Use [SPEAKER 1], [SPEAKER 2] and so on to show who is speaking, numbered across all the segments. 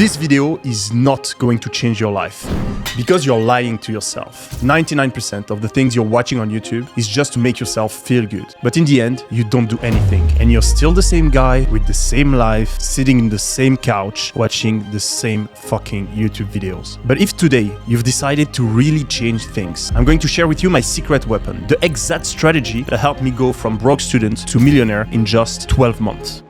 [SPEAKER 1] This video is not going to change your life because you're lying to yourself. 99% of the things you're watching on YouTube is just to make yourself feel good. But in the end, you don't do anything and you're still the same guy with the same life, sitting in the same couch, watching the same fucking YouTube videos. But if today you've decided to really change things, I'm going to share with you my secret weapon, the exact strategy that helped me go from broke student to millionaire in just 12 months.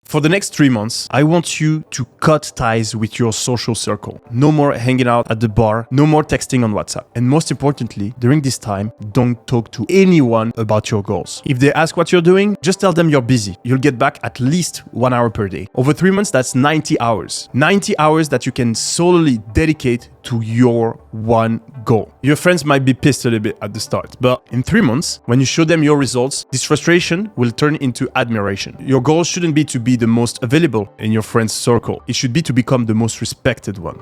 [SPEAKER 1] For the next 3 months, I want you to cut ties with your social circle. No more hanging out at the bar, no more texting on WhatsApp. And most importantly, during this time, don't talk to anyone about your goals. If they ask what you're doing, just tell them you're busy. You'll get back at least 1 hour per day. Over 3 months, that's 90 hours. 90 hours that you can solely dedicate to your one goal. Your friends might be pissed a little bit at the start, but in 3 months, when you show them your results, this frustration will turn into admiration. Your goal shouldn't be to be the most available in your friend's circle. It should be to become the most respected one.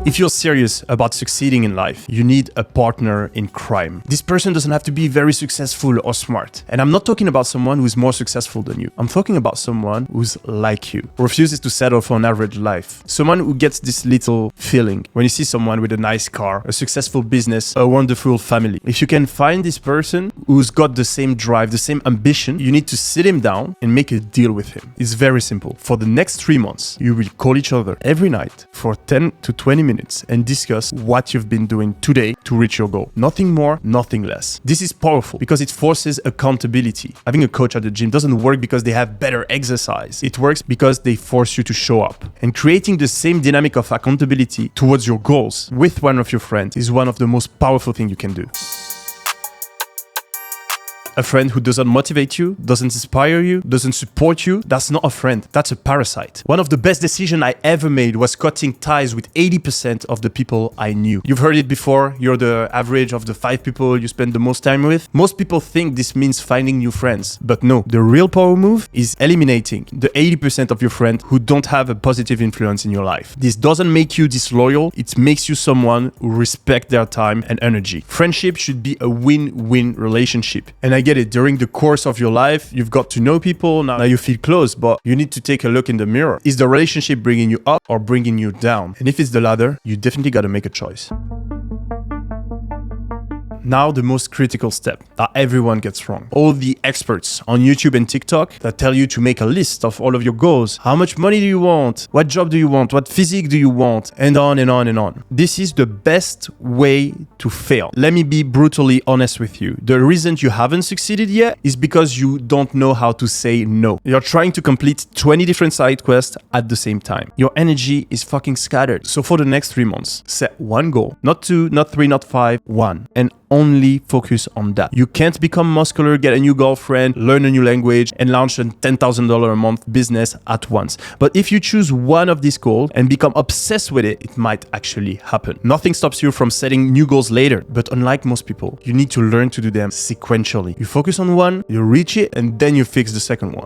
[SPEAKER 1] If you're serious about succeeding in life, you need a partner in crime. This person doesn't have to be very successful or smart. And I'm not talking about someone who's more successful than you. I'm talking about someone who's like you, who refuses to settle for an average life. Someone who gets this little feeling when you see someone with a nice car, a successful business, a wonderful family. If you can find this person who's got the same drive, the same ambition, you need to sit him down and make a deal with him. It's very simple. For the next 3 months, you will call each other every night for 10 to 20 minutes and discuss what you've been doing today to reach your goal. Nothing more, nothing less. This is powerful because it forces accountability. Having a coach at the gym doesn't work because they have better exercise. It works because they force you to show up. And creating the same dynamic of accountability towards your goals with one of your friends is one of the most powerful things you can do. A friend who doesn't motivate you, doesn't inspire you, doesn't support you, that's not a friend, that's a parasite. One of the best decisions I ever made was cutting ties with 80% of the people I knew. You've heard it before, you're the average of the 5 people you spend the most time with. Most people think this means finding new friends, but no, the real power move is eliminating the 80% of your friends who don't have a positive influence in your life. This doesn't make you disloyal, it makes you someone who respects their time and energy. Friendship should be a win-win relationship. And I get it, during the course of your life, you've got to know people, now you feel close, but you need to take a look in the mirror. Is the relationship bringing you up or bringing you down? And if it's the latter, you definitely got to make a choice. Now the most critical step that everyone gets wrong. All the experts on YouTube and TikTok that tell you to make a list of all of your goals. How much money do you want? What job do you want? What physique do you want? And on and on and on. This is the best way to fail. Let me be brutally honest with you. The reason you haven't succeeded yet is because you don't know how to say no. You're trying to complete 20 different side quests at the same time. Your energy is fucking scattered. So for the next 3 months, set one goal. Not 2, not 3, not 5, 1. And only focus on that. You can't become muscular, get a new girlfriend, learn a new language, and launch a $10,000 a month business at once. But if you choose one of these goals and become obsessed with it, it might actually happen. Nothing stops you from setting new goals later. But unlike most people, you need to learn to do them sequentially. You focus on one, you reach it, and then you fix the second one.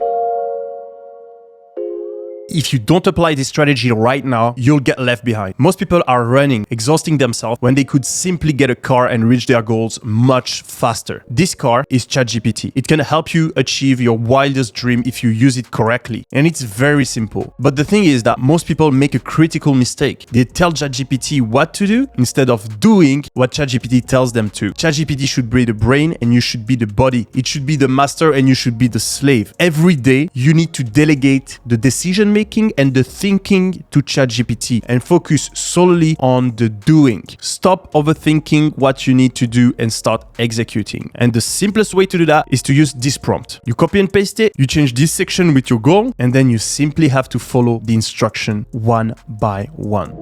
[SPEAKER 1] If you don't apply this strategy right now, you'll get left behind. Most people are running, exhausting themselves when they could simply get a car and reach their goals much faster. This car is ChatGPT. It can help you achieve your wildest dream if you use it correctly. And it's very simple. But the thing is that most people make a critical mistake. They tell ChatGPT what to do instead of doing what ChatGPT tells them to. ChatGPT should be the brain and you should be the body. It should be the master and you should be the slave. Every day, you need to delegate the decision making and the thinking to ChatGPT and focus solely on the doing. Stop overthinking what you need to do and start executing. And the simplest way to do that is to use this prompt. You copy and paste it, you change this section with your goal, and then you simply have to follow the instruction one by one.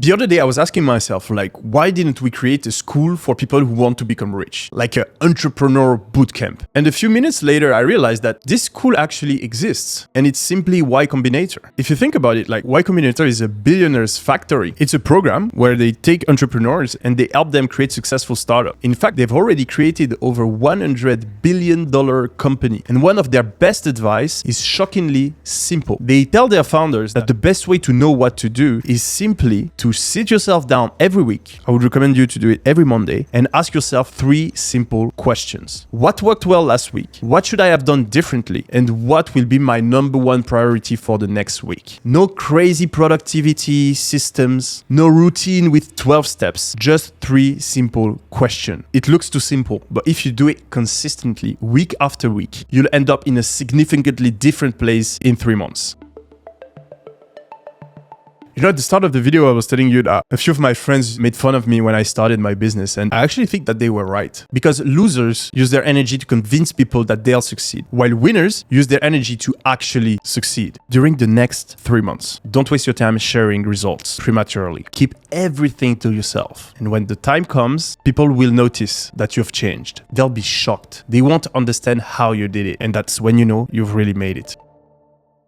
[SPEAKER 1] The other day I was asking myself, why didn't we create a school for people who want to become rich? Like an entrepreneur bootcamp. And a few minutes later, I realized that this school actually exists. And it's simply Y Combinator. If you think about it, Y Combinator is a billionaire's factory. It's a program where they take entrepreneurs and they help them create successful startups. In fact, they've already created over $100 billion company. And one of their best advice is shockingly simple. They tell their founders that the best way to know what to do is simply to to sit yourself down every week. I would recommend you to do it every Monday and ask yourself 3 simple questions. What worked well last week? What should I have done differently? And what will be my number 1 priority for the next week? No crazy productivity systems, no routine with 12 steps, just 3 simple questions. It looks too simple, but if you do it consistently, week after week, you'll end up in a significantly different place in 3 months. You know, at the start of the video, I was telling you that a few of my friends made fun of me when I started my business, and I actually think that they were right. Because losers use their energy to convince people that they'll succeed, while winners use their energy to actually succeed. During the next 3 months, don't waste your time sharing results prematurely. Keep everything to yourself. And when the time comes, people will notice that you've changed. They'll be shocked. They won't understand how you did it. And that's when you know you've really made it.